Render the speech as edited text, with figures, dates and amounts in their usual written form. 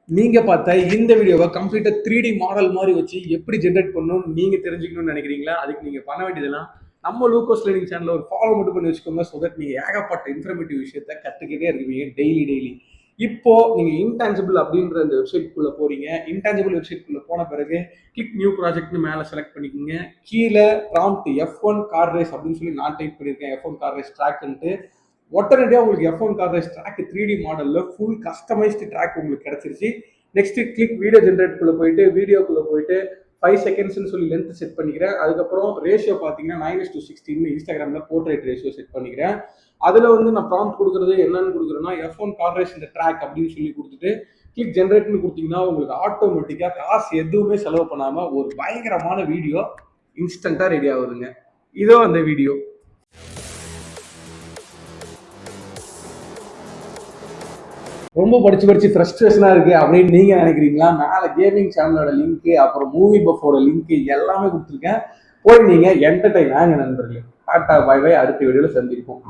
நீங்க பார்த்த இந்த வீடியோவை கம்ப்ளீட்டா 3D மாடல் மாதிரி வச்சு எப்படி ஜென்ரேட் பண்ணணும்னு நீங்க தெரிஞ்சுக்கணும்னு நினைக்கிறீங்களா? அதுக்கு நீங்க பண்ண வேண்டியதெல்லாம் நம்ம லூகோஸ் லேர்னிங் சேனல்ல ஒரு ஃபாலோ மட்டும் பண்ணி வச்சுக்கோங்க. ஸோ தட் நீங்க ஏகப்பட்ட இன்ஃபர்மேட்டிவ் விஷயத்த கத்துக்கிட்டே இருக்கீங்க டெய்லி. இப்போ நீங்க இன்டான்ஜிபிள் அப்படின்ற அந்த வெப்சைட்குள்ள போறீங்க. இன்டான்ஜிபிள் வெப்சைட்குள்ள போன பிறகு கிளிக் நியூ ப்ராஜெக்ட்னு மேல செலக்ட் பண்ணிக்கோங்க. கீழே ப்ராம்ப்ட் F1 கார் ரேஸ் அப்படின்னு சொல்லி நான் டைப் பண்ணியிருக்கேன். F1 கார் ரேஸ் ட்ராக்ன்ட்டு உடனடியாக உங்களுக்கு F1 car race track 3D மாடல்ல ஃபுல் கஸ்டமைஸ்டு ட்ராக் உங்களுக்கு கிடைச்சிருச்சு. நெக்ஸ்ட் கிளிக் வீடியோ ஜென்ரேட்டுக்குள்ள போயிட்டு வீடியோக்குள்ள போயிட்டு 5 செகண்ட்ஸ்னு சொல்லி லென்த் செட் பண்ணிக்கிறேன். அதுக்கப்புறம் ரேஷியோ பார்த்தீங்கன்னா 9:16 இன்ஸ்டாகிராம்ல போர்ட்ரேட் ரேஷியோ செட் பண்ணிக்கிறேன். அதில் வந்து நான் ப்ராம்ப்ட் கொடுக்குறது என்னன்னு கொடுக்குறேன்னா F1 கார் ரேஸ் இந்த ட்ராக் அப்படின்னு சொல்லி கொடுத்துட்டு கிளிக் ஜென்ரேட்னு கொடுத்தீங்கன்னா உங்களுக்கு ஆட்டோமேட்டிக்காக காசு எதுவுமே செலவு பண்ணாமல் ஒரு பயங்கரமான வீடியோ இன்ஸ்டண்ட்டாக ரெடி ஆகுதுங்க. இதோ அந்த வீடியோ. ரொம்ப படிச்சு ஃப்ரஸ்ட்ரேஷனா இருக்கு அப்படின்னு நீங்க நினைக்கிறீங்களா? மேல கேமிங் சேனலோட லிங்க், அப்புறம் மூவி பஃபோட லிங்க் எல்லாமே கொடுத்துருக்கேன். போய் நீங்க என்டர்டைன் ஆகுங்க நண்பர்களே. டாடா பாய் பாய். அடுத்த வீடியோல சந்திப்போம்.